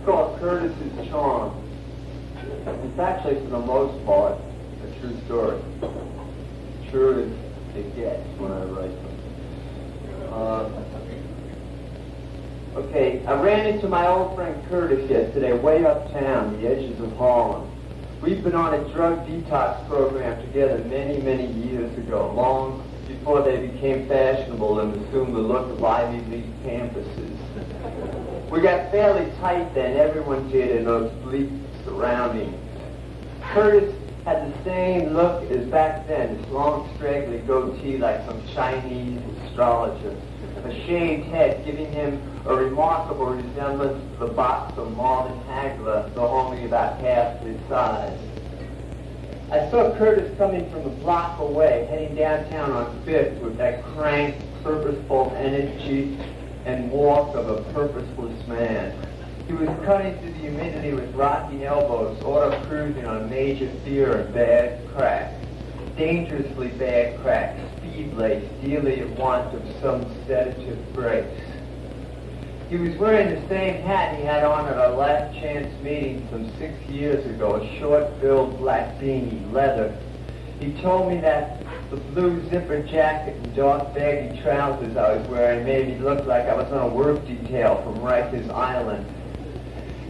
called Curtis's Charm. It's actually, for the most part, a true story. True as it gets when I write them. Okay, I ran into my old friend Curtis yesterday, way uptown, the edges of Harlem. We've been on a drug detox program together many, many years ago, long before they became fashionable and assumed the look of Ivy League campuses. We got fairly tight then, everyone did in those bleak surroundings. Curtis had the same look as back then, his long, straggly goatee like some Chinese astrologer, a shaved head giving him a remarkable resemblance to the box of Marvin Hagler, though only about half his size. I saw Curtis coming from a block away, heading downtown on Fifth with that crank, purposeful energy and walk of a purposeless man. He was cutting through the humidity with rocky elbows, auto cruising on major fear and bad crack. Dangerously bad crack, speed-laced, dearly in want of some sedative breaks. He was wearing the same hat he had on at our last chance meeting some 6 years ago, a short-filled black beanie, leather. He told me that the blue zipper jacket and dark baggy trousers I was wearing made me look like I was on a work detail from Rikers Island.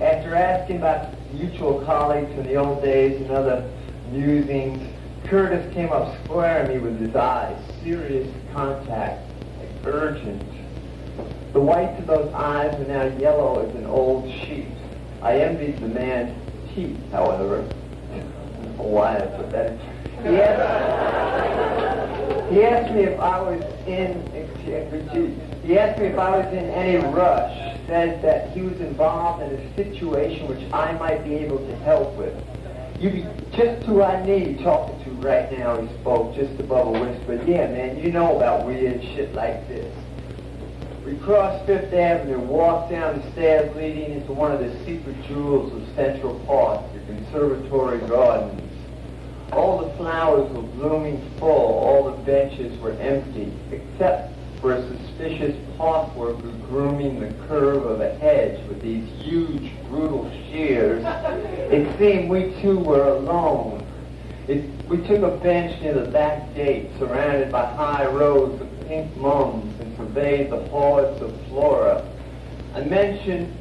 After asking about mutual colleagues in the old days and other musings, Curtis came up squaring me with his eyes, serious contact, like urgent. The whites of those eyes are now yellow as an old sheet. I envied the man's teeth, however. I don't know why I put that in. He asked me if I was in any rush. Said that he was involved in a situation which I might be able to help with. You'd be just who I need talking to right now, he spoke, just above a whisper. Yeah, man, you know about weird shit like this. We crossed Fifth Avenue, walked down the stairs leading into one of the secret jewels of Central Park, the Conservatory Gardens. All the flowers were blooming full, all the benches were empty, except for a suspicious park worker grooming the curve of a hedge with these huge, brutal shears. It seemed we two were alone. We took a bench near the back gate, surrounded by high rows of pink mums, and surveyed the hordes of flora. I mentioned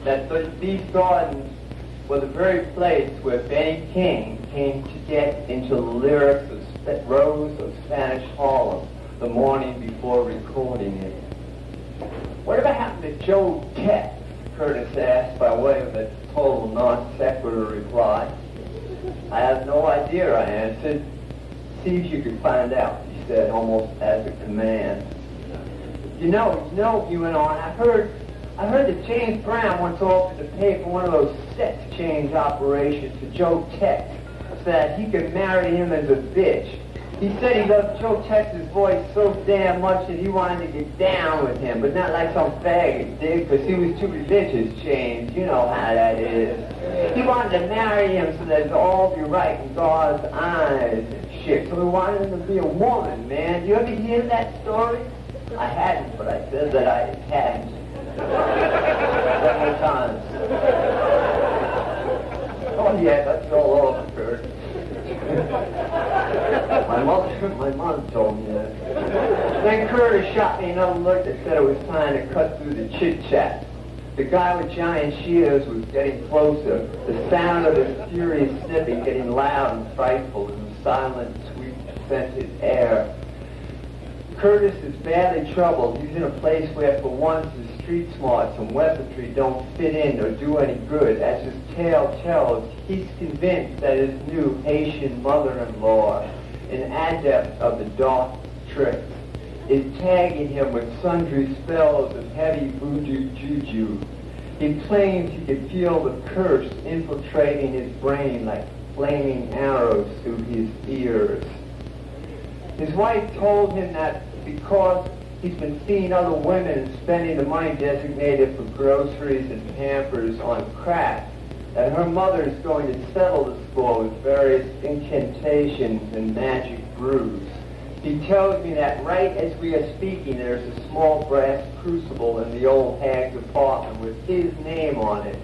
that these gardens were the very place where Benny King came to get into the lyrics of Rose of Spanish Harlem the morning before recording it. Whatever happened to Joe Tex? Curtis asked by way of a total non sequitur reply. I have no idea, I answered. See if you can find out, he said, almost as a command. You know, he went on, I heard that James Brown once offered to pay for one of those sex change operations to Joe Tex so that he could marry him as a bitch. He said he loved Joe Tex's voice so damn much that he wanted to get down with him, but not like some faggot, dig, because he was too religious, James. You know how that is. He wanted to marry him so that it'd all be right in God's eyes and shit. So he wanted him to be a woman, man. You ever hear that story? I hadn't, but I said that I hadn't. Several times. Oh yeah, that's all over, Kurt. My mom told me that. Then Curtis shot me another look that said it was time to cut through the chit-chat. The guy with giant shears was getting closer, the sound of his furious snipping getting loud and frightful in the silent, sweet-scented air. Curtis is badly troubled. He's in a place where, for once, his street smarts and weaponry don't fit in or do any good. As his tale tells, he's convinced that his new Haitian mother-in-law, an adept of the dark tricks, is tagging him with sundry spells of heavy voodoo juju. He claims he can feel the curse infiltrating his brain like flaming arrows through his ears. His wife told him that because he's been seeing other women and spending the money designated for groceries and Pampers on crack, that her mother is going to settle the score with various incantations and magic brews. He tells me that right as we are speaking, there's a small brass crucible in the old hag's apartment with his name on it.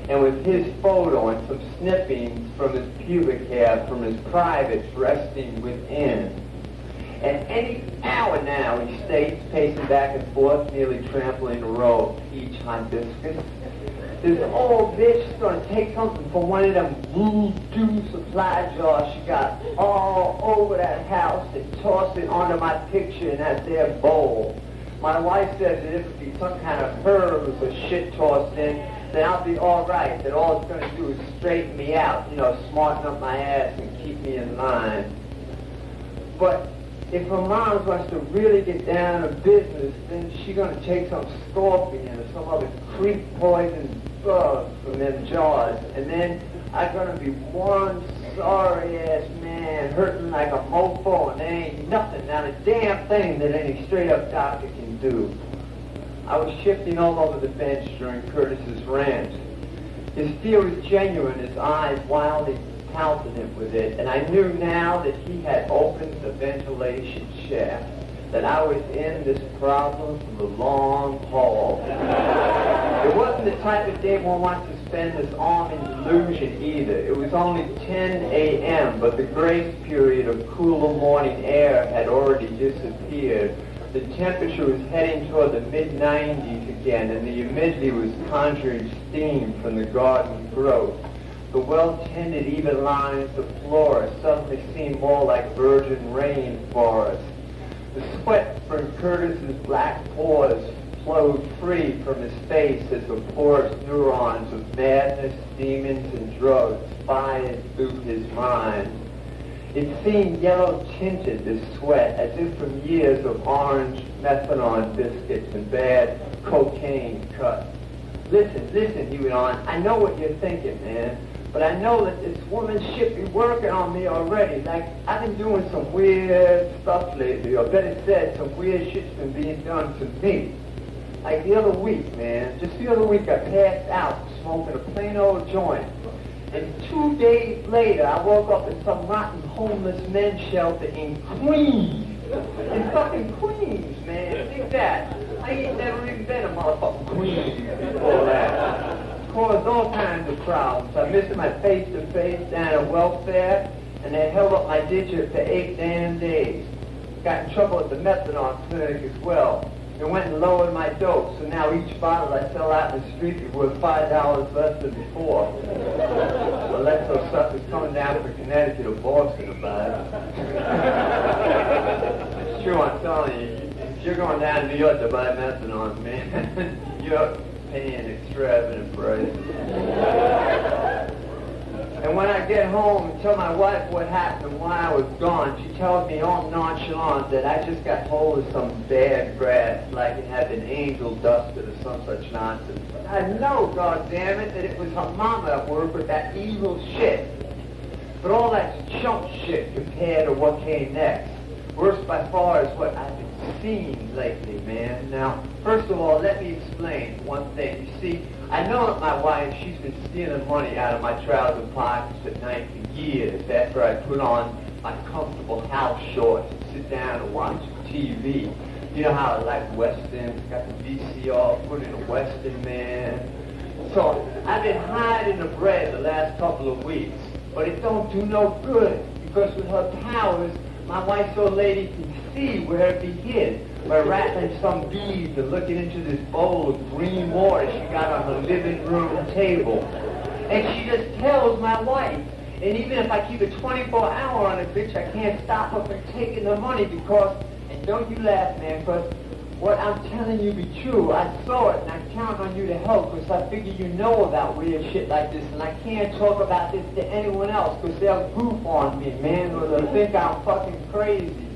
and with his photo and some snippings from his pubic hair from his privates resting within. And any hour now he stays pacing back and forth, nearly trampling the road, peach hibiscus. This old bitch is going to take something from one of them voodoo supply jars she got all over that house and toss it onto my picture in that there bowl. My wife says that if it be some kind of herbs or shit tossed in, then I'll be all right, that all it's going to do is straighten me out, you know, smarten up my ass and keep me in line. But if her mom wants to really get down to business, then she's going to take some scorpion or some other creep poison bug from them jars, and then I'm going to be one sorry-ass man hurting like a mofo, and there ain't nothing, not a damn thing that any straight-up doctor can do. I was shifting all over the bench during Curtis's rant. His fear was genuine, his eyes wildly palpitant with it, and I knew now that he had opened the ventilation shaft, that I was in this problem for the long haul. It wasn't the type of day one wants to spend this arm in delusion either. It was only 10 a.m., but the grace period of cooler morning air had already disappeared. The temperature was heading toward the mid-90s again, and the humidity was conjuring steam from the garden growth. The well-tended, even lines of flora suddenly seemed more like virgin rainforest. The sweat from Curtis's black pores flowed free from his face as the porous neurons of madness, demons, and drugs fired through his mind. It seemed yellow-tinted, this sweat, as if from years of orange methanol biscuits and bad cocaine cuts. Listen, he went on, I know what you're thinking, man. But I know that this woman should be working on me already. Like, I've been doing some weird stuff lately, or better said, some weird shit's been being done to me. Like the other week, man, just the other week I passed out smoking a plain old joint. And 2 days later, I woke up in some rotten homeless men's shelter in Queens. In fucking Queens, man. Think that. I ain't never even been a motherfucking Queens before that. Caused all kinds of problems. I missed my face-to-face down at welfare, and they held up my digit for 8 damn days. Got in trouble at the methadone clinic as well. They went and lowered my dose, so now each bottle I sell out in the street is worth $5 less than before. Well, let those suckers coming down from Connecticut or Boston about it. It's true, I'm telling you. If you're going down to New York to buy methadone, man, you're paying extravagant prices. And when I get home and tell my wife what happened and why I was gone, she tells me all nonchalant that I just got hold of some bad grass, like it had been angel dusted or some such nonsense. But I know, goddammit, that it was her mama at work with that evil shit. But all that's chump shit compared to what came next. Worse by far is what I've been seeing lately, man. Now, first of all, let me explain one thing. You see, I know that my wife, she's been stealing money out of my trouser pockets at night for years after I put on my comfortable house shorts and sit down and watch TV. You know how I like westerns, got the VCR, put in a western, man. So, I've been hiding the bread the last couple of weeks, but it don't do no good, because with her powers, my wife's old lady can see where it be hid, by rattling some beads and looking into this bowl of green water she got on her living room table. And she just tells my wife. And even if I keep a 24-hour on it, bitch, I can't stop her from taking the money because, and don't you laugh, man, because what I'm telling you be true. I saw it, and I count on you to help, because I figure you know about weird shit like this, and I can't talk about this to anyone else, because they'll goof on me, man, or they'll think I'm fucking crazy.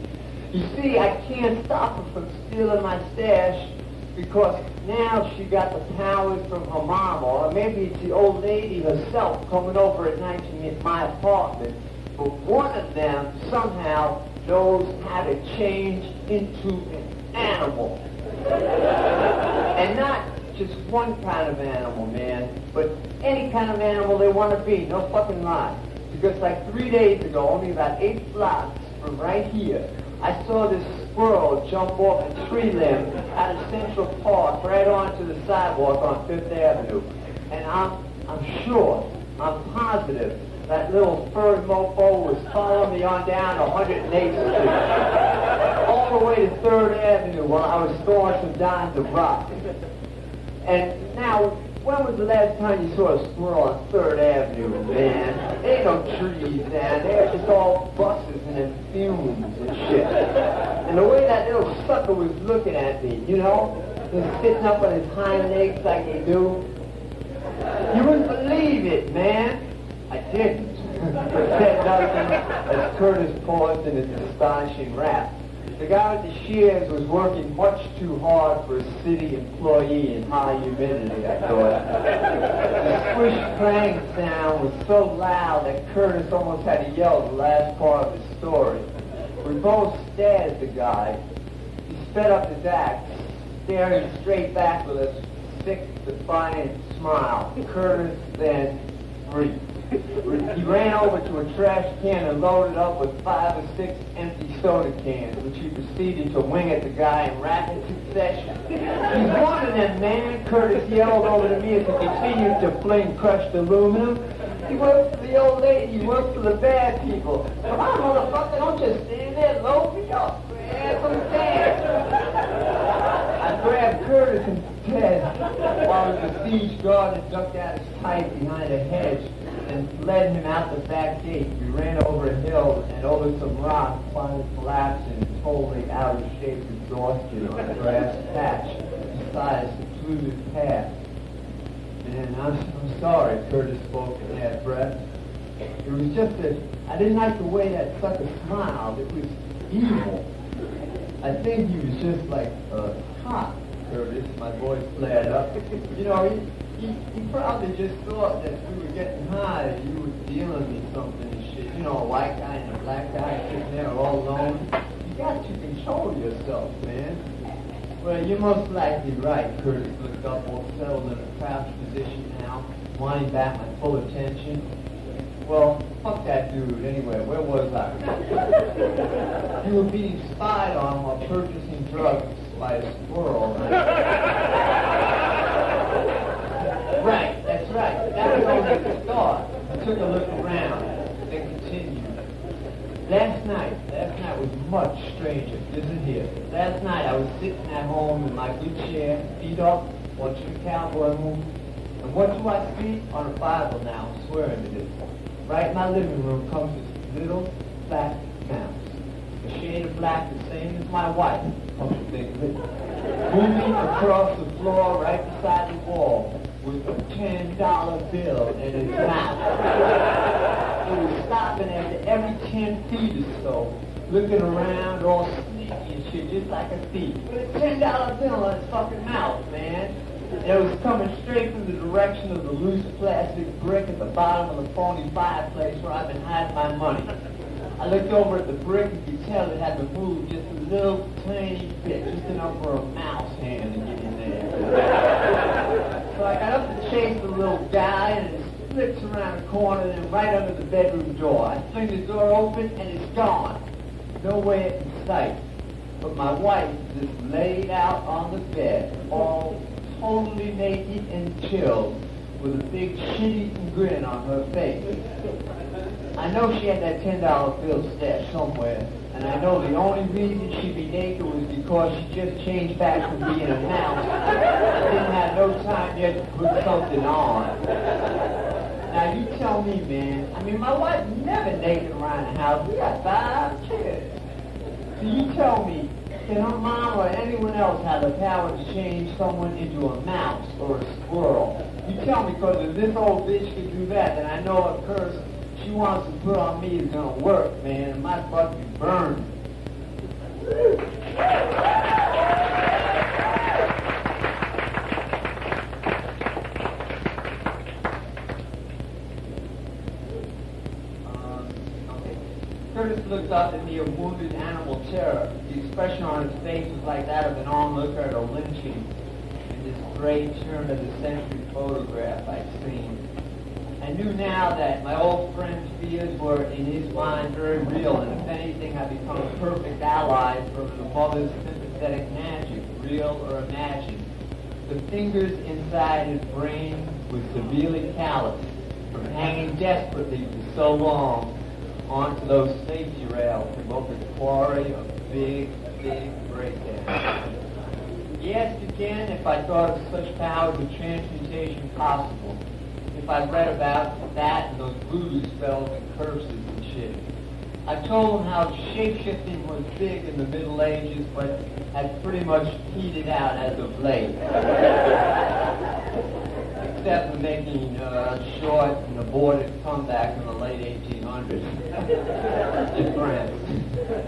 You see, I can't stop her from stealing my stash, because now she got the powers from her mom, or maybe it's the old lady herself coming over at night to me at my apartment. But one of them somehow knows how to change into an animal. And not just one kind of animal, man, but any kind of animal they want to be, no fucking lie. Because like 3 days ago, only about 8 blocks from right here, I saw this squirrel jump off a tree limb out of Central Park right onto the sidewalk on 5th Avenue. And I'm I'm sure, I'm positive, that little furry mofo was following me on down 108th Street, all the way to 3rd Avenue while I was throwing some dimes of rock. And now, when was the last time you saw a squirrel on 3rd Avenue, man? There ain't no trees down there, it's just all buses and then fumes and shit. And the way that little sucker was looking at me, you know, just sitting up on his hind legs like they do, you wouldn't believe it, man. I didn't. Said nothing as Curtis paused in his astonishing rap. The guy with the shears was working much too hard for a city employee in high humidity, I thought. The squish clang sound was so loud that Curtis almost had to yell the last part of his story. We both stared at the guy. He sped up his act, staring straight back with a sick, defiant smile. Curtis then freaked. He ran over to a trash can and loaded up with 5 or 6 empty soda cans, which he proceeded to wing at the guy in rapid succession. He's one of them, man, Curtis yelled over to me as he continued to fling crushed aluminum. He works for the old lady, he works for the bad people. Come on, motherfucker, don't just stand there, load me up, man, some gas. I grabbed Curtis and Ted while the besieged guard had ducked out his pipe behind a hedge and led him out the back gate. We ran over a hill and over some rocks, finally collapsing, totally out of shape, exhausted on a grass patch beside a secluded path. Man, I'm sorry, Curtis spoke in that breath. It was just that I didn't like the way that sucker smiled. It was evil. I think he was just like a cop, Curtis. My voice flared up. You know, he probably just thought that we were getting high and you were dealing me something and shit. You know, a white guy and a black guy sitting there all alone. You got to control yourself, man. Well, you're most likely right. Curtis looked up, all settled in a crouch position now, wanting back my full attention. Well, fuck that dude anyway. Where was I? You were being spied on while purchasing drugs by a squirrel. Right, that's right. That was only the start. I took a look around, then continued. Last night was much stranger. Listen here. Last night I was sitting at home in my good chair, feet up, watching a cowboy movie. And what do I see? On a Bible now, I'm swearing to this. Right in my living room comes this little black mouse. A shade of black the same as my wife, come to think of it. Moving across the floor right beside the wall with a $10 bill in his mouth. He was stopping after every 10 feet or so, looking around all sneaky and shit, just like a thief. With a $10 bill in his fucking mouth, man. And it was coming straight from the direction of the loose plastic brick at the bottom of the phony fireplace where I've been hiding my money. I looked over at the brick and could tell it had to move just a little tiny bit, just enough for a mouse hand to get in there. So I got up to chase the little guy, and it slips around the corner and right under the bedroom door. I fling the door open, and it's gone. Nowhere in sight. But my wife just laid out on the bed, all totally naked and chilled, with a big shit-eating grin on her face. I know she had that $10 bill stashed somewhere, and I know the only reason she'd be naked was because she just changed back from being a mouse. Didn't have no time yet to put something on. Now you tell me, man, I mean, my wife never naked around the house. We got 5 kids. So you tell me, can her mom or anyone else have the power to change someone into a mouse or a squirrel? You tell me, because if this old bitch can do that, then I know a curse she wants to put on me is gonna work, man, and my butt be burned. Curtis looked up at me, a wounded animal terror. The expression on his face was like that of an onlooker at a lynching in this great turn-of-the-century photograph I'd seen. I knew now that my old friend's fears were, in his mind, very real, and if anything, I'd become a perfect ally from the mother's sympathetic magic, real or imagined. The fingers inside his brain was severely calloused from hanging desperately for so long onto those safety rails to both the quarry of big breakdown. He asked again if I thought of such powers of transmutation possible, if I'd read about that and those voodoo spells and curses and shit. I told him how shape-shifting was big in the Middle Ages, but had pretty much petered out as of late. Except for making a short and aborted comeback in the late 1800s in France.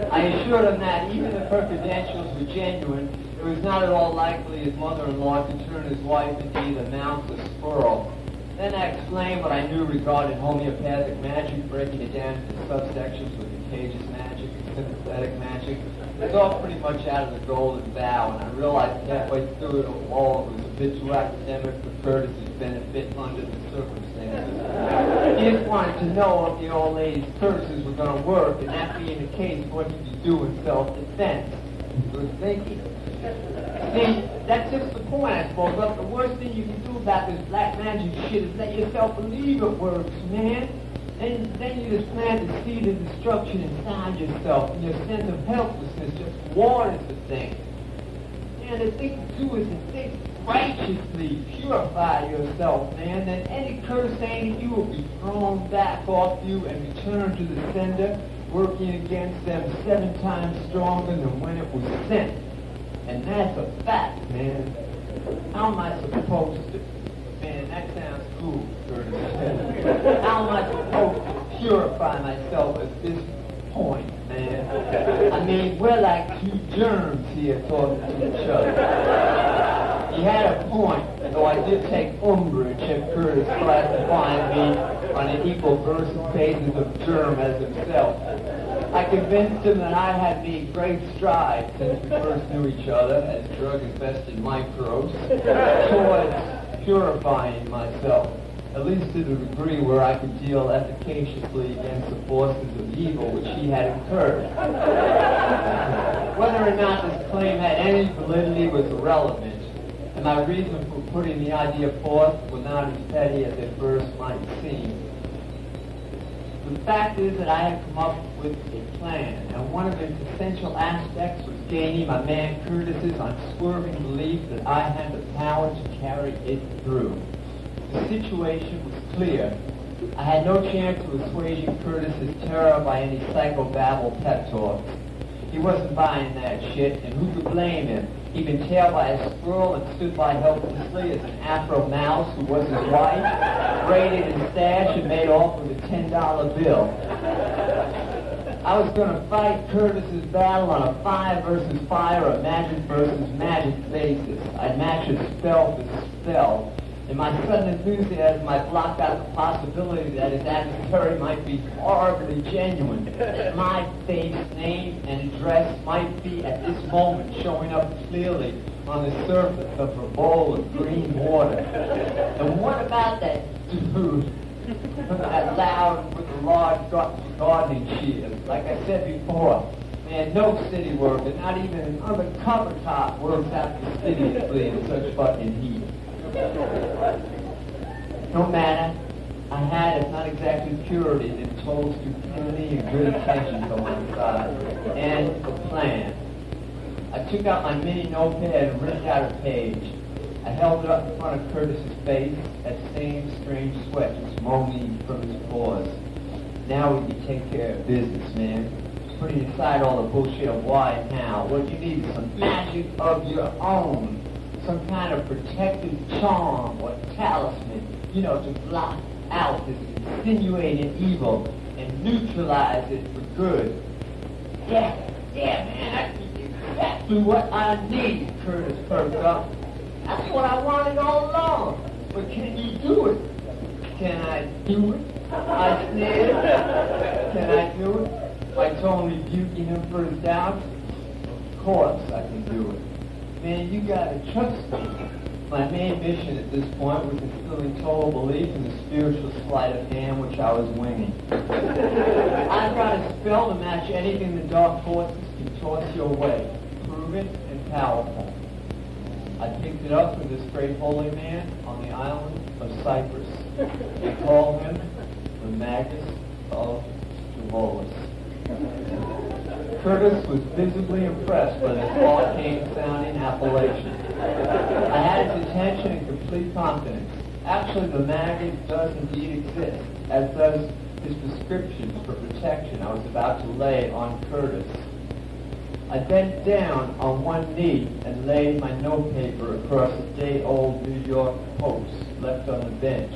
I assured him that even if her credentials were genuine, it was not at all likely his mother-in-law could turn his wife into either mouse or squirrel. Then I explained what I knew regarding homeopathic magic, breaking it down into subsections with contagious magic and sympathetic magic. It was all pretty much out of the golden vow, and I realized halfway through it all it was a bit too academic for Curtis's benefit under the circumstances. He just wanted to know if the old lady's curses were going to work, and that being the case, what did you do in self-defense? He was thinking. See, that's just the point, I suppose. But the worst thing you can do about this black magic shit is let yourself believe it works, man. Then you just plant the seed of destruction inside yourself, and your sense of helplessness just waters the thing. And the thing to do is to think righteously, purify yourself, man. Then any curse aimed at you will be thrown back off you and returned to the sender, working against them 7 times stronger than when it was sent. And that's a fact, man. How am I supposed to? Man, that sounds cool, Curtis. How am I supposed to purify myself at this point, man? I mean, we're like two germs here talking to each other. He had a point, though I did take umbrage at Curtis classifying me on an equal versus basis of germ as himself. I convinced him that I had made great strides since we first knew each other as drug-infested microbes towards purifying myself, at least to the degree where I could deal efficaciously against the forces of evil which he had incurred. Whether or not this claim had any validity was irrelevant, and my reason for putting the idea forth was not as petty as it first might seem. The fact is that I had come up with a plan, and one of its essential aspects was gaining my man Curtis's unswerving belief that I had the power to carry it through. The situation was clear. I had no chance of assuaging Curtis's terror by any psychobabble pep talks. He wasn't buying that shit, and who could blame him? He'd been tailed by a squirrel and stood by helplessly as an Afro mouse who was his wife, raided his stash and made off with a $10 bill. I was going to fight Curtis's battle on a fire versus fire or magic versus magic basis. I'd match his spell for spell. In my sudden enthusiasm, I blocked out the possibility that his adversary might be horribly genuine. That my face, name, and address might be at this moment showing up clearly on the surface of a bowl of green water. And what about that dude? That loud with the large gardening shears? Like I said before, man, no city worker, not even an undercover cop, works out fastidiously in such fucking heat. No matter, I had, if not exactly purity, then total stupidity and good intentions on my side, and a plan. I took out my mini notepad and ripped out a page. I held it up in front of Curtis's face, that same strange sweat just moaning from his pores. Now we can take care of business, man. Putting aside all the bullshit of why and how. What you need is some magic of your own. Some kind of protective charm or talisman, you know, to block out this insinuating evil and neutralize it for good. Yeah, man, that's exactly what I need, Curtis perked up. That's what I wanted all along. But can you do it? Can I do it? I sneered. Can I do it? My tone rebuking him for his doubts. Of course I can do it. Man, you gotta trust me. My main mission at this point was instilling total belief in the spiritual sleight of hand which I was winging. I've got a spell to match anything the dark forces can toss your way. Proven and powerful. I picked it up from this great holy man on the island of Cyprus. They call him the Magus of Juvolus. Curtis was visibly impressed by this arcane-sounding appellation. I had his attention and complete confidence. Actually, the Magus does indeed exist, as does his prescriptions for protection I was about to lay on Curtis. I bent down on one knee and laid my notepaper across a day-old New York Post left on the bench.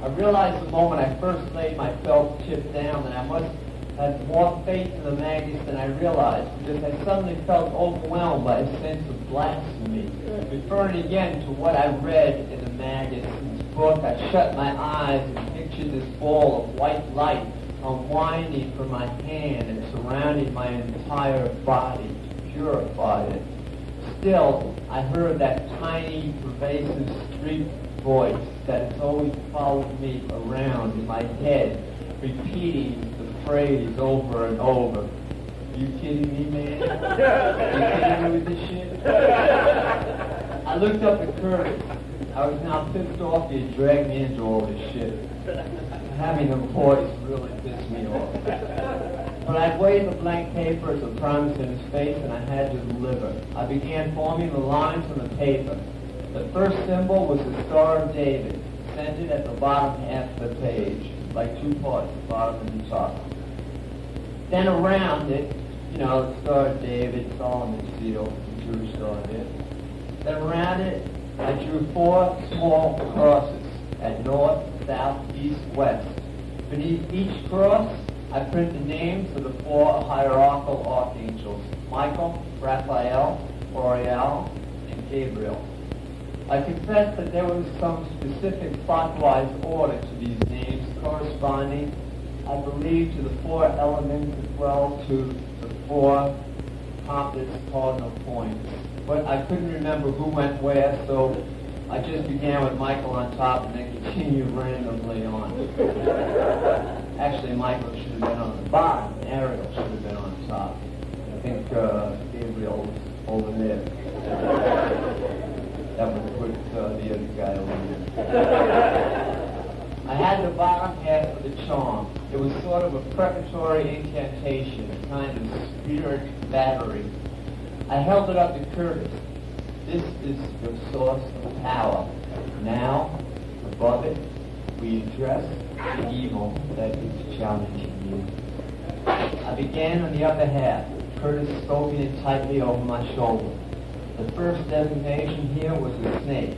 I realized the moment I first laid my felt tip down that I must have more faith in the Magus than I realized, because I suddenly felt overwhelmed by a sense of blasphemy. Referring again to what I read in the Magus' book, I shut my eyes and pictured this ball of white light unwinding from my hand and surrounding my entire body to purify it. Still, I heard that tiny, pervasive street voice that has always followed me around in my head, repeating the phrase over and over. You kidding me, man? You kidding me with this shit? I looked up at Curtis. I was now pissed off he had dragged me into all this shit. Having a voice really pissed me off. But I waved the blank paper as a promise in his face, and I had to deliver. I began forming the lines on the paper. The first symbol was the Star of David, centered at the bottom half of the page, like two parts, the bottom and the top. Then around it, the Star of David, Solomon's seal, the Jewish Star of David. Then around it, I drew 4 small crosses at north, south, east, west. Beneath each cross, I print the names of the 4 hierarchical archangels: Michael, Raphael, Uriel, and Gabriel. I confess that there was some specific clockwise order to these names, corresponding, I believe, to the 4 elements as well to the 4 compass cardinal points. But I couldn't remember who went where, so I just began with Michael on top and then continued randomly on. Actually, Michael should have been on the bottom, and Ariel should have been on top. I think Gabriel was over there. That would put the other guy over there. I had the bottom half of the charm. It was sort of a preparatory incantation, a kind of spirit battery. I held it up to Curtis. This is your source of power. Now, above it, we address the evil that is challenging you. I began on the upper half, Curtis stroking it tightly over my shoulder. The first designation here was a snake.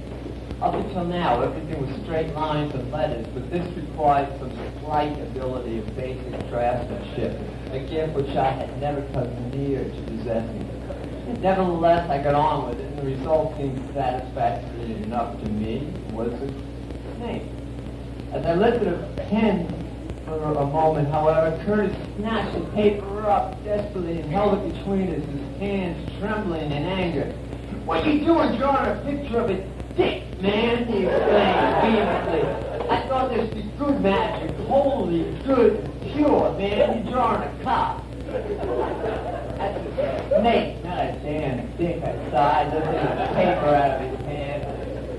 Up until now, everything was straight lines and letters, but this required some slight ability of basic draftsmanship, a gift which I had never come near to possessing. Nevertheless, I got on with it, and the result seemed satisfactory enough to me. Was a snake. As I lifted a pen for a moment, however, Curtis snatched the paper up desperately and held it between us, his hands trembling in anger. "What are you doing drawing a picture of a dick, man?" he exclaimed vehemently. "I thought this was good magic, holy, good, pure, man. You're drawing a cock." "That's a snake, not a damn dick," I sighed, lifting the paper out of his hand.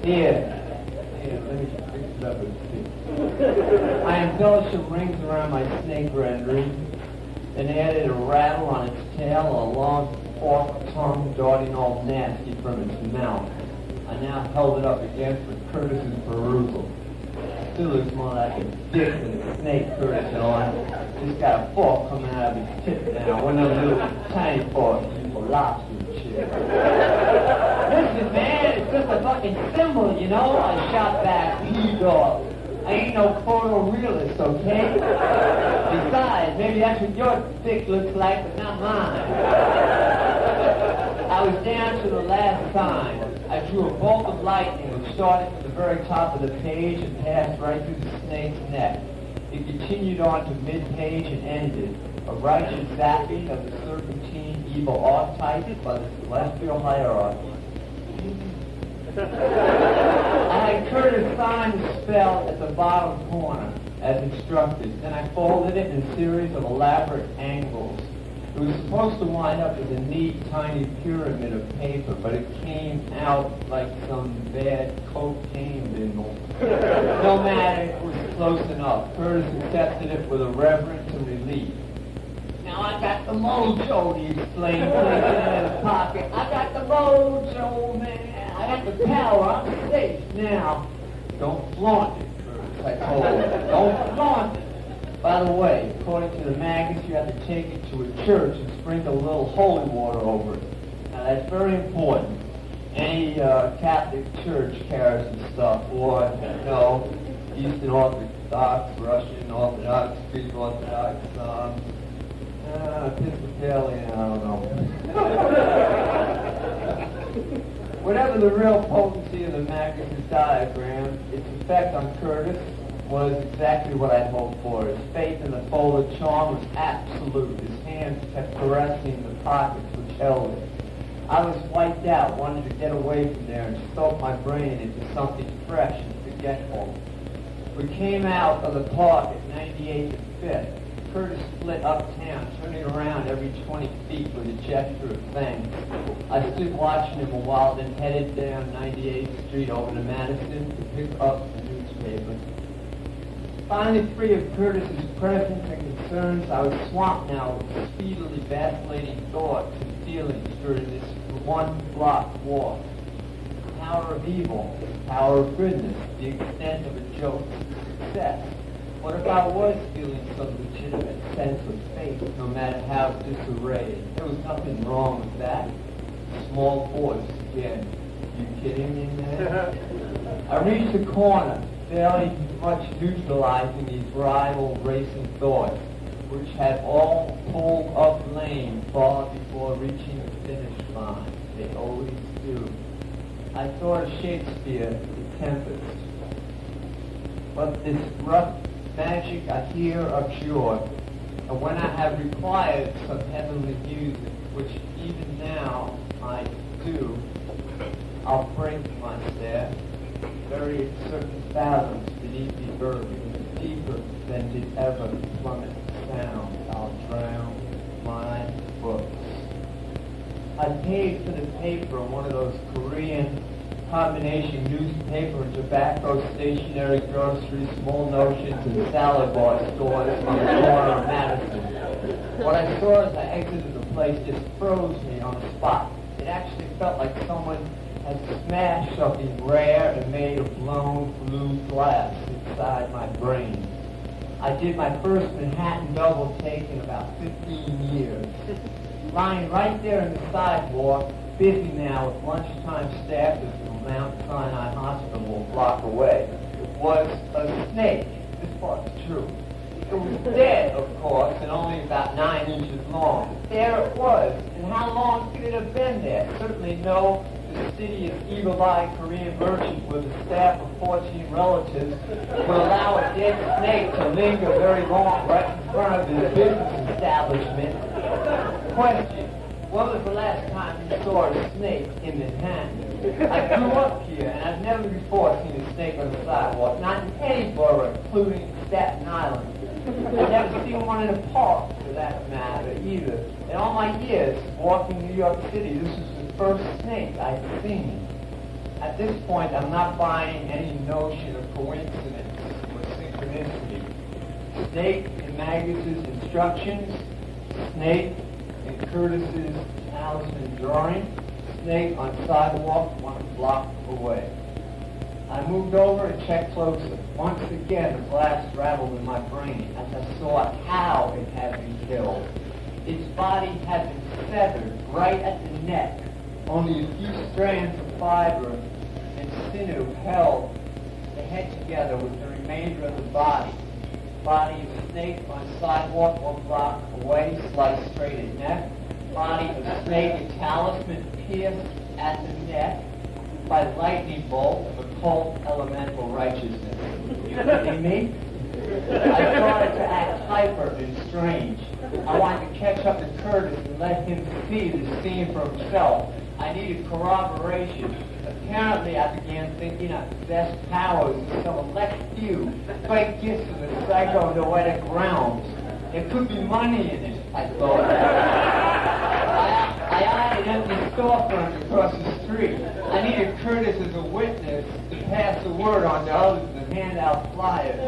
Here, let me just fix it up and see. I embellished some rings around my snake rendering, and added a rattle on its tail, a long forked tongue darting all nasty from its mouth. I now held it up again for Curtis's perusal. Still looks more like a dick than a snake, Curtis and all. Just got a fork coming out of his tip now. One of those little tiny forks for lobster and shit. "Listen, man, it's just a fucking symbol, I shot back, dog. I ain't no photorealist, okay? Besides, maybe that's what your dick looks like, but not mine." I was down to the last sign. I drew a bolt of lightning which started from the very top of the page and passed right through the snake's neck. It continued on to mid-page and ended, a righteous zapping of the serpentine evil archetype by the celestial hierarchy. I had Curtis sign the spell at the bottom corner, as instructed. Then I folded it in a series of elaborate angles. It was supposed to wind up as a neat, tiny pyramid of paper, but it came out like some bad cocaine bindle. No matter, it was close enough. Curtis accepted it with a reverence and relief. Now I got the mojo, he explained, taking it in his pocket. I got the mojo, man. I got the power. I'm safe now. Don't flaunt it, Curtis, I told him. Don't flaunt it. By the way, according to the magazine, you have to take it to a church and sprinkle a little holy water over it. Now that's very important. Any Catholic church carries some stuff, or, Eastern Orthodox, Russian Orthodox, Greek Orthodox, Episcopalian, I don't know. Whatever the real potency of the magazine's diagram, its effect on Curtis was exactly what I'd hoped for. His faith in the folded charm was absolute. His hands kept caressing the pockets which held it. I was wiped out, wanted to get away from there and stoke my brain into something fresh and forgetful. We came out of the park at 98th and 5th. Curtis split uptown, turning around every 20 feet with a gesture of thanks. I stood watching him a while, then headed down 98th Street over to Madison to pick up the newspaper. Finally free of Curtis's presence and concerns, I was swamped now with speedily vacillating thoughts and feelings during this one-block walk. Power of evil, power of goodness, the extent of a joke, success. What if I was feeling some legitimate sense of faith, no matter how disarrayed? There was nothing wrong with that. Small voice again. You kidding me, man? I reached the corner, fairly much neutralizing these rival racing thoughts, which had all pulled up lane far before reaching the finish line. They always do. I thought of Shakespeare, The Tempest. But this rough magic I hear abjured, and when I have required some heavenly music, which even now I do, I'll break my staff, bury it certain fathoms beneath the earth, deeper than did ever plummet sound. I'll drown my books. I paid for the paper in one of those Korean combination newspaper and tobacco, stationery, groceries, small notions, and salad bar stores on the corner of Madison. What I saw as I exited the place just froze me on the spot. It actually felt like someone had smashed something rare and made of blown blue glass inside my brain. I did my first Manhattan double take in about 15 years. Lying right there in the sidewalk, busy now with lunchtime staffers from Mount Sinai Hospital a block away, was a snake. This part's true. It was dead, of course, and only about 9 inches long. There it was. And how long could it have been there? Certainly no fastidious, eagle-eyed Korean merchant with a staff of 14 relatives would allow a dead snake to linger very long right in front of his business establishment. Question: when was the last time you saw a snake in Manhattan? I grew up here, and I've never before seen a snake on the sidewalk, not in any borough, including Staten Island. I've never seen one in a park, for that matter, either. In all my years walking New York City, this was the first snake I'd seen. At this point, I'm not buying any notion of coincidence or synchronicity. Snake in Magus's instructions, snake in Curtis's talisman drawing, snake on sidewalk 1 block away. I moved over and checked closer. Once again, the glass rattled in my brain as I saw how it had been killed. Its body had been severed right at the neck. Only a few strands of fiber and sinew held the head together with the remainder of the body. Body of snake on sidewalk 1 block away, sliced straight at neck. Body of snake and talisman pierced at the neck by lightning bolt of occult elemental righteousness. You kidding me? I started to act hyper and strange. I wanted to catch up to Curtis and let him see the scene for himself. I needed corroboration. Apparently, I began thinking I possessed powers in some elect few, great gifts of the psychonoetic realms. There could be money in it, I thought. I eyed an empty storefront across the street. I needed Curtis as a witness to pass the word on to others and hand out flyers.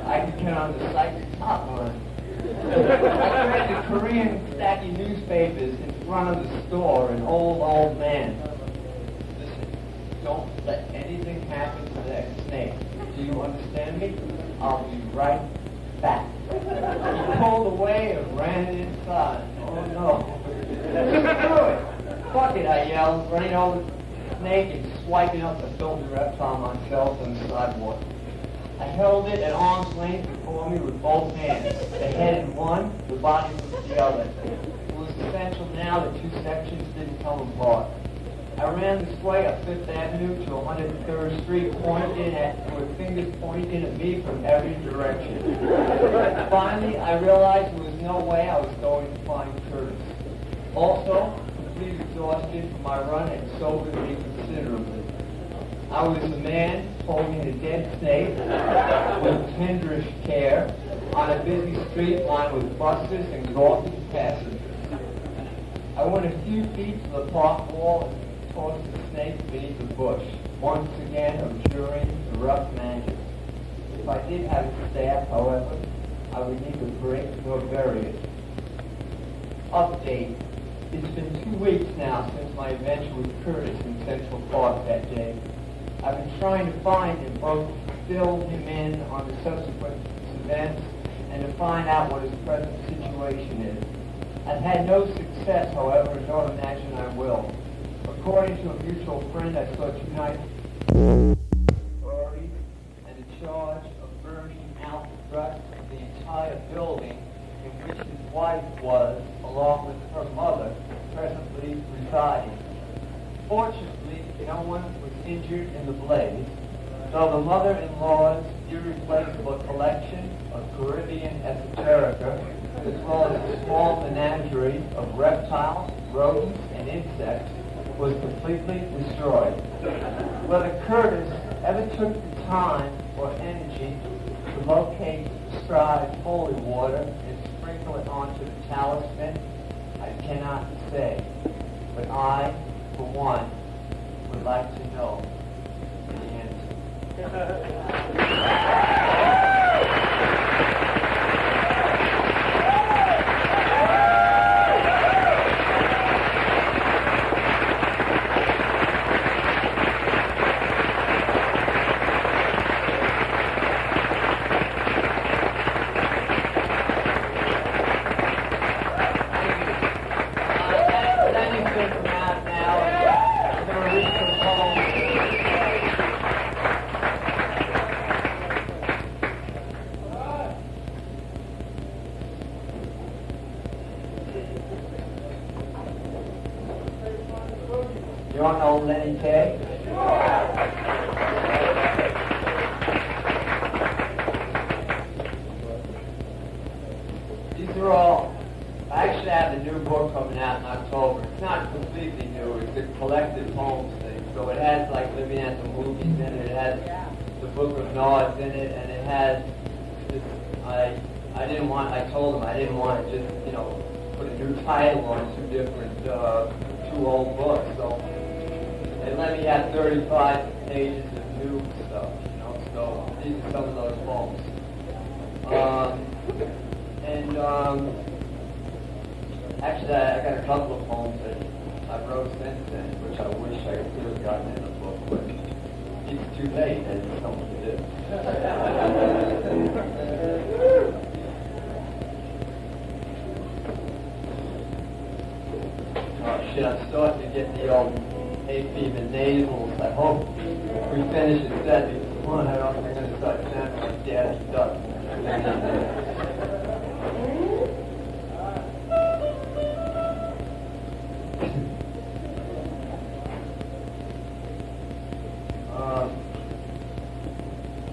I could get on the psychic hotline. I read the Korean stacking newspapers in front of the store, an old man. Listen, don't let anything happen to that snake. Do you understand me? I'll be right back. He pulled away and ran inside. Oh no. Screw it. Fuck it, I yelled, running over the snake and swiping up the filthy reptile myself on the sidewalk. I held it at arm's length before me with both hands, the head in one, the body with the other. It was essential now that two sections didn't come apart. I ran this way up 5th Avenue to 103rd Street, with fingers pointing at me from every direction. Finally, I realized there was no way I was going to find Curtis. Also, completely exhausted from my run and sobered me considerably. I was a man holding a dead snake with tenderish care on a busy street lined with buses and gawking passengers. I went a few feet to the park wall and tossed the snake beneath the bush, once again abjuring the rough magic. If I did have a staff, however, I would neither break nor bury it. Update. It's been 2 weeks now since my adventure with Curtis in Central Park that day. I've been trying to find him, both to fill him in on the subsequent events and to find out what his present situation is. I've had no success, however, and don't imagine I will. According to a mutual friend, I saw 2 nights authorities and in charge of burning out the rest of the entire building in which his wife was, along with her mother, presently residing. Fortunately, no one was injured in the blaze, though the mother-in-law's irreplaceable collection of Caribbean esoterica, as well as a small menagerie of reptiles, rodents, and insects, was completely destroyed. Whether Curtis ever took the time or energy to locate the prescribed holy water and sprinkle it onto the talisman, I cannot say. But I, for one, would like to know the answer. You don't know Lenny K? These are all, I actually have a new book coming out in October. It's not completely new, it's a collected poems thing. So it has like Living at the Movies in it, it has the Book of Noah's in it, and it has this, I told them I didn't want to just, put a new title on 2 different, 2 old books. So they let me have 35 pages of new stuff, so these are some of those poems. Actually, I got a couple of poems that I wrote since then, which I wish I could have gotten in the book, but it's too late, there's something to do. Oh shit, I'm starting to get the old hay fever nasals. I hope we finish it set because one, I don't think I'm going to start sounding like Daddy Duck.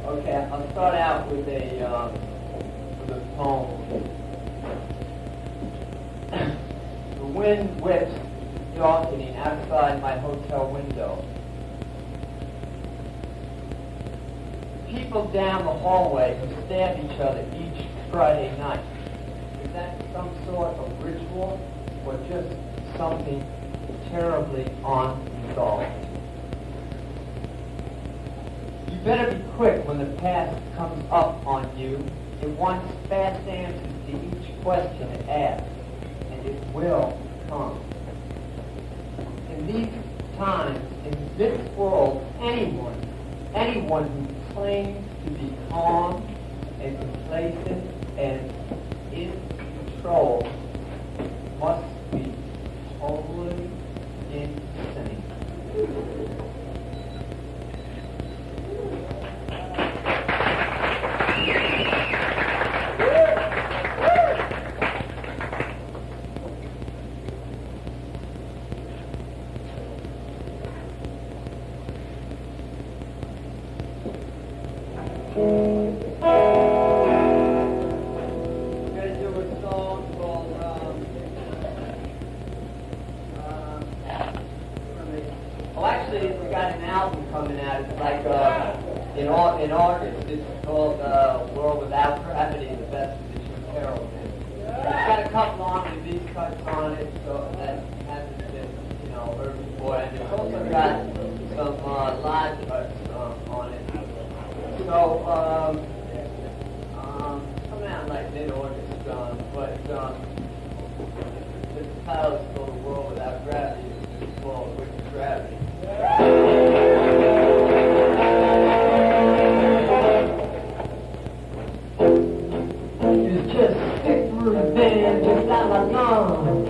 Okay, I'll start out with a poem. The wind whips darkening outside my hotel window. People down the hallway who stab each other each Friday night. Is that some sort of ritual or just something terribly unresolved? You better be quick when the past comes up on you. It wants fast answers to each question it asks, and it will come. In these times, in this world, anyone who claims to be calm and complacent and in control must be totally insane. In August, it's called World Without Gravity, the best edition of Carroll. It's got a couple on these cuts on it, so that hasn't been, heard before. And it's also got some live cuts on it. So, coming out like mid-August, but the title is called The World Without Gravity. It's called With Gravity. Just like my lungs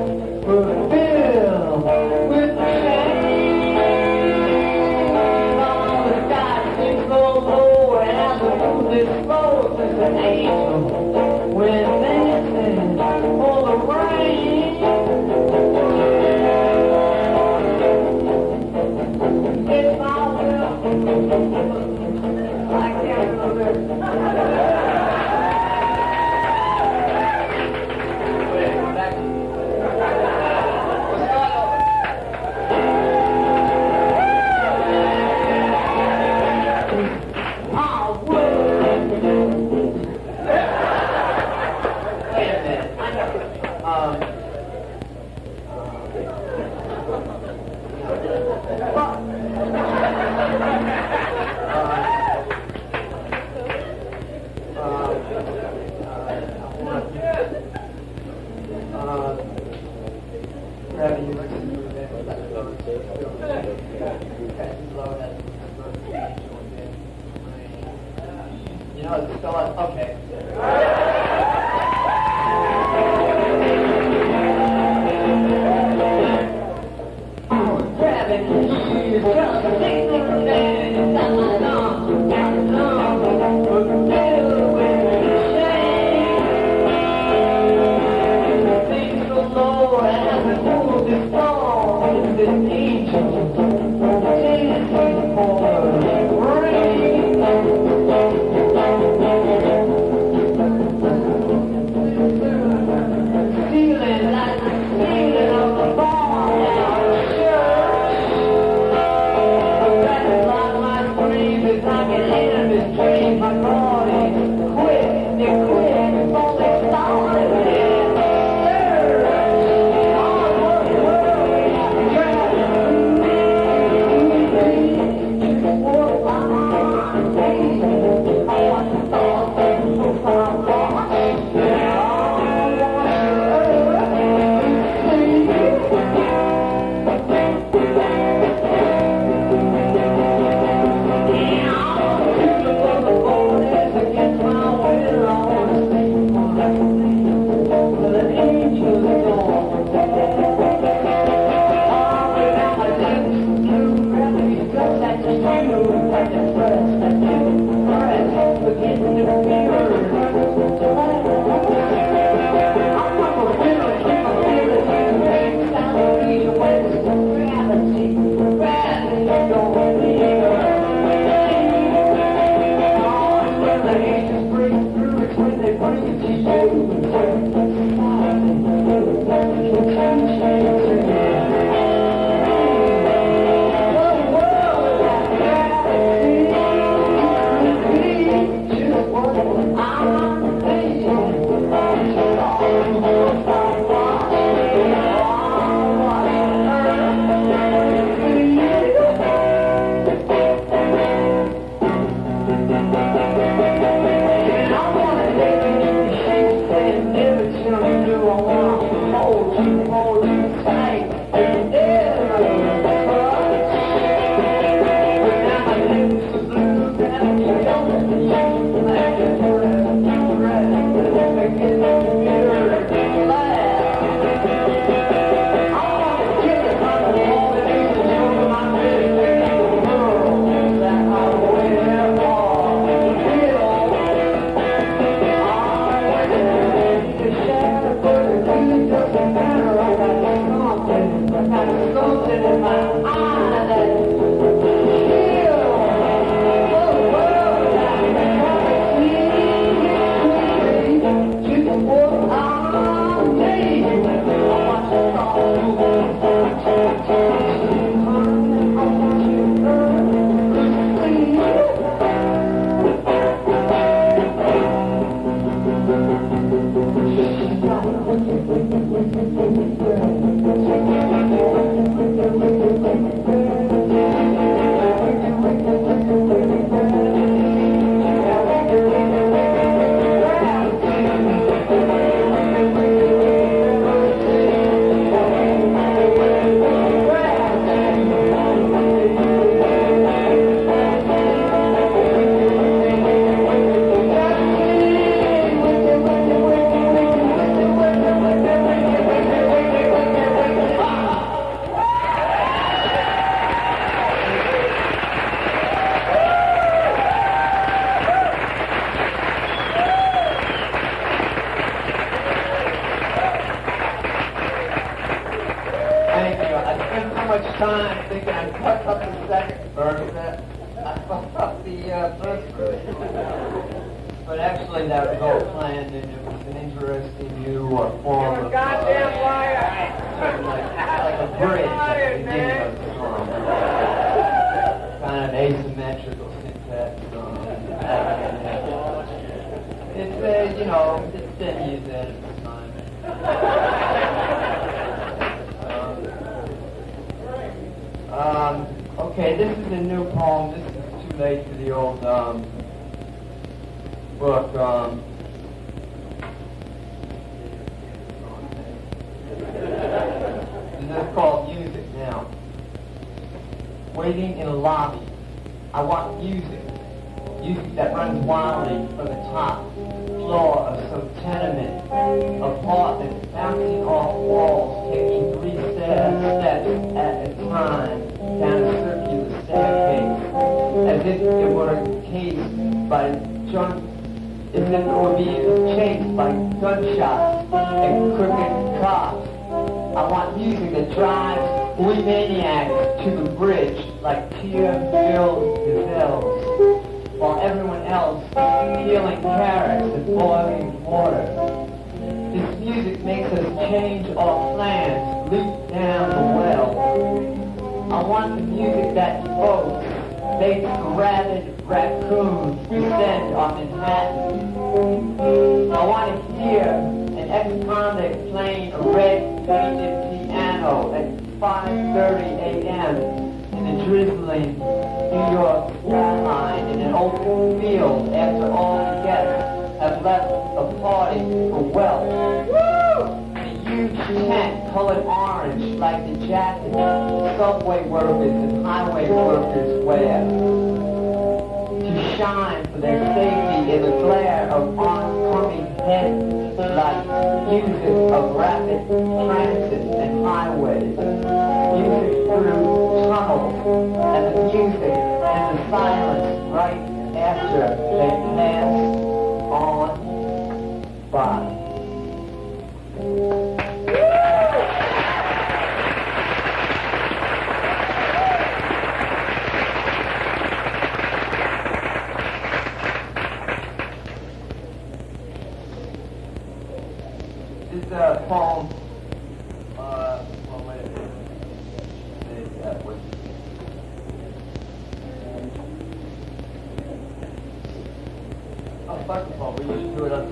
were filled with shame. All the sky seems so low, and as the moon explodes as an angel when dancing for the rain. It's my will. I can't remember. Okay. first set. I fucked up the first verse. But actually that was all planned, and it was an interesting new form of... goddamn liar! like a bridge at the beginning of the song. Kind of asymmetrical syntax. It's, you know, it's 10 years ahead of its time. Okay, this is a new poem. This is too late for the old book. This is called Music now. Waiting in a lobby. I want music. Music that runs wildly from the top floor of some tenement apartment, bouncing off walls, taking 3 steps at a time down a circular staircase, as if it were encased by as if it were being chased by gunshots and crooked cops. I want music that drives we maniacs to the bridge like tear-filled gazelles, while everyone else is peeling carrots and boiling water. This music makes us change our plans, leap down the well. I want the music that evokes, makes rabid raccoons descend on Manhattan. I want to hear an ex-convict playing a red-painted piano at 5:30 a.m. in the drizzling New York skyline in an open field after all the guests have left a party for wealth. A huge tent colored orange like the jackets subway workers and highway workers wear to shine for their safety in the glare of oncoming heads like music of rapid transit and highways, music through tunnels, and the music and the silence right after they pass on by. This is a poem, well, wait a minute. Oh, first of all, we should do it up to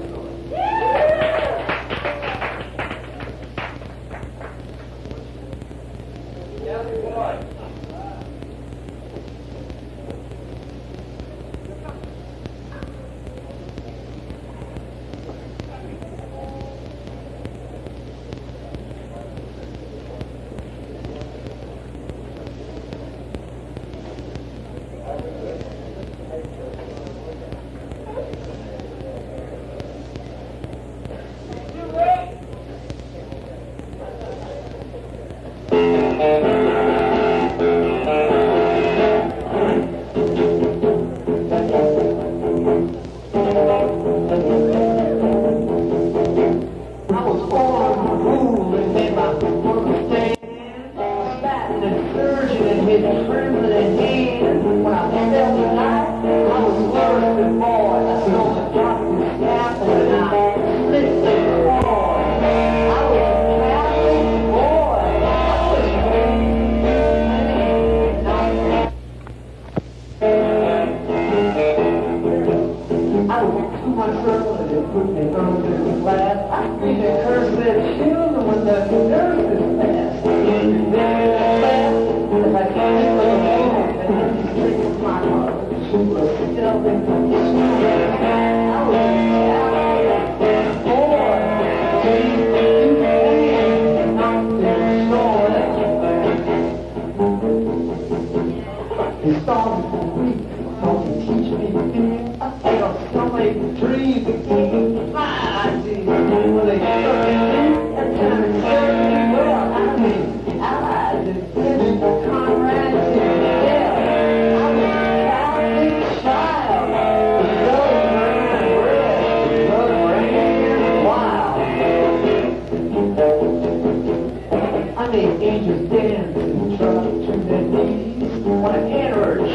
the angels dance and drop to their knees. When I enter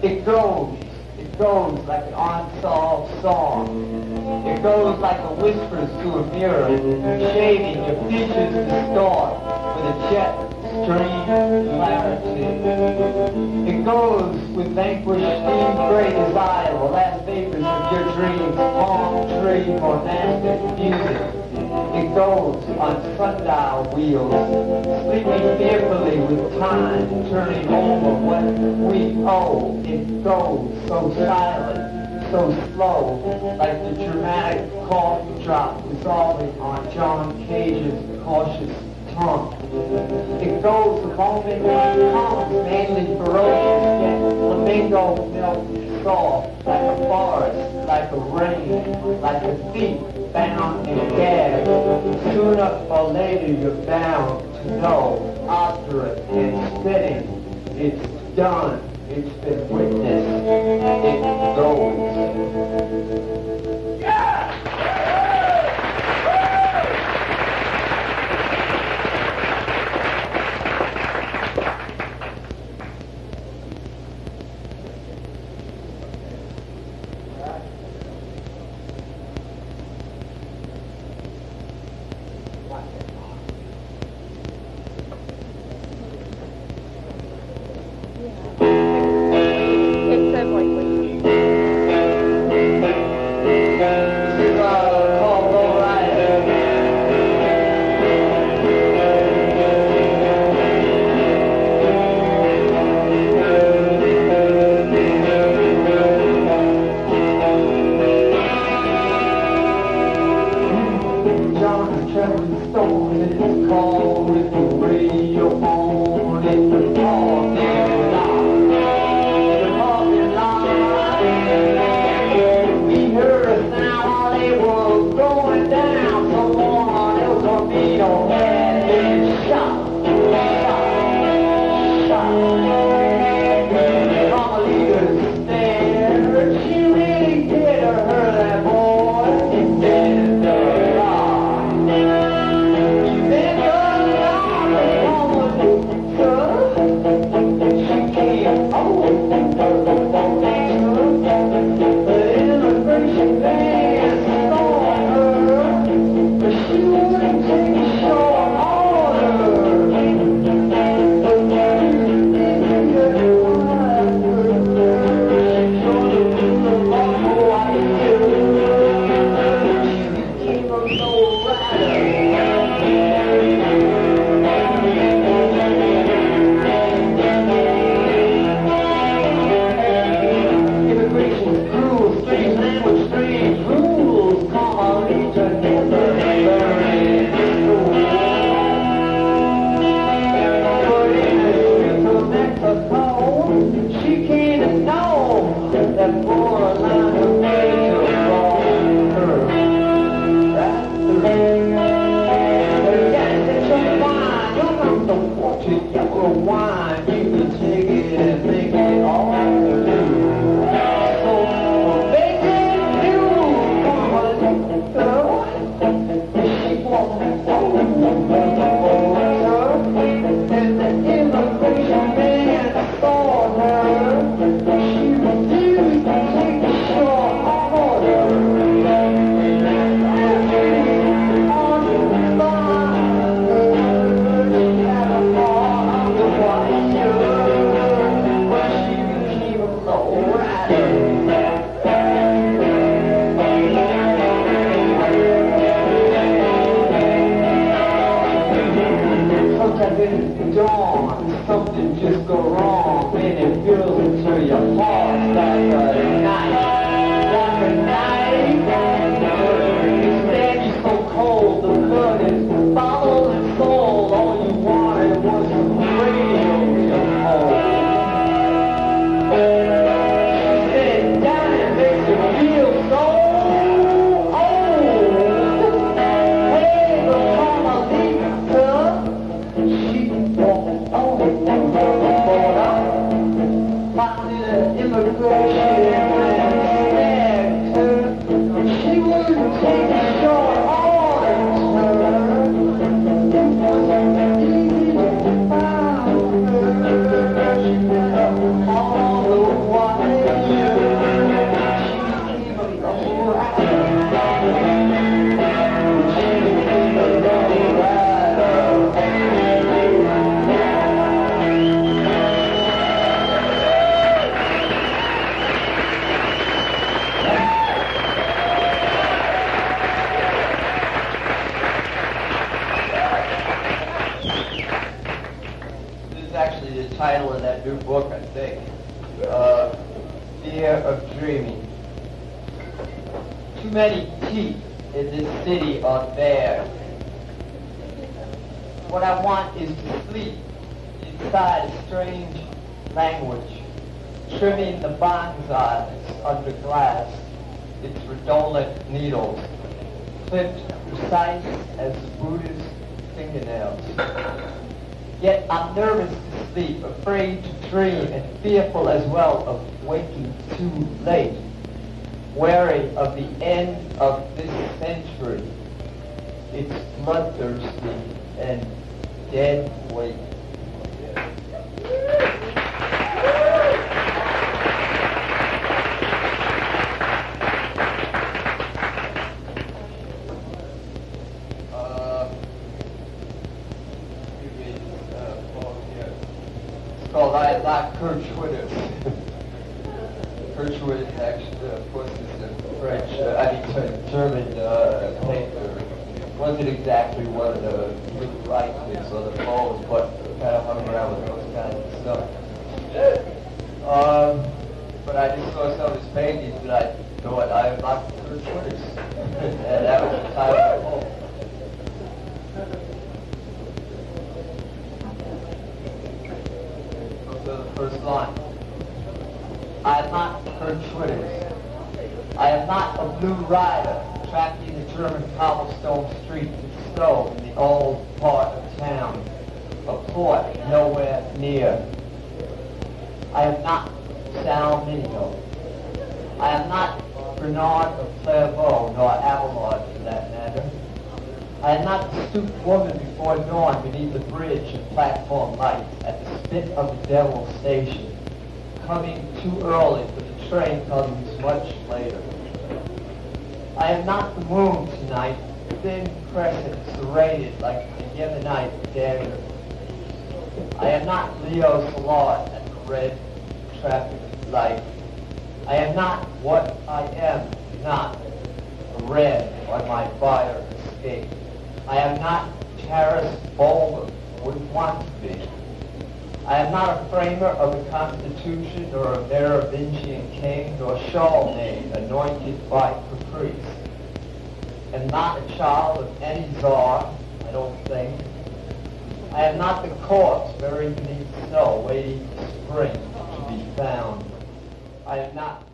It goes like an unsolved song. It goes like a whispers to a mirror, shading your features distort with a jet stream clarity. It goes with vanquished steam gray desire, the last vapors of your dreams, palm tree monastic music. It goes on sundial wheels, sleeping fearfully with time, turning over what we owe. It goes so silent, so slow, like the dramatic coffee drop dissolving on John Cage's cautious tongue. It goes the moment it comes, mainly ferocious, yet flamingo milk soft, like a forest, like a rain, like a thief bound and gagged. Sooner or later you're bound to know, obdurate and spitting. It's done. It's been witnessed. It goes. talk to you for wine, you can take it and make it all to do. So, making you one girl, she walks over, and the immigration man saw her. She refused to take the short order. Dawn, something just go wrong, and it feels into your heart like a knife, like a knife. Instead you're so cold, the blood is bottling soul. All you wanted was some radio to hold. Sit down and makes you feel so old. Hey, the Carmelita, immigration inspector, she wouldn't take a short order. It wasn't easy to find her. She went up all the wire. She gave a low rider. She gave a low rider. Actually the title of that new book, I think. Fear of Dreaming. Too many teeth in this city are bare. What I want is to sleep inside a strange language, trimming the bonsais under glass, its redolent needles, clipped precise as Buddha's fingernails. Yet I'm nervous to sleep, afraid to dream, and fearful as well of waking too late, wary of the end of this century, its bloodthirsty and dead weight. Called I Like Kirchwood. Kirchwood actually, of course, is a French, German painter. Wasn't exactly one of the good writers or the poems, but kind of hung around with those kinds of stuff. But I just saw some of his paintings and I thought I like Kirchwood. And that was the title of the poem. The first line. I am not Kurt Schwitters. I am not a blue rider tracking the German cobblestone street with snow in the old part of town, a port nowhere near. I am not Sal Minio. I am not Bernard of Clairvaux, nor Abelard for that matter. I am not the stooped woman before dawn beneath the bridge of platform lights at the spit of the Devil station, coming too early for the train comes much later. I am not the moon tonight, thin crescent serrated like the Yemenite dagger. I am not Leo Salat at the red traffic light. I am not what I am not, a red on my fire escape. I am not Taras Bulwer, wouldn't want to be. I am not a framer of the Constitution, nor a Merovingian king, nor Charlemagne anointed by caprice. And not a child of any czar, I don't think. I am not the corpse buried beneath snow, waiting for spring to be found. I am not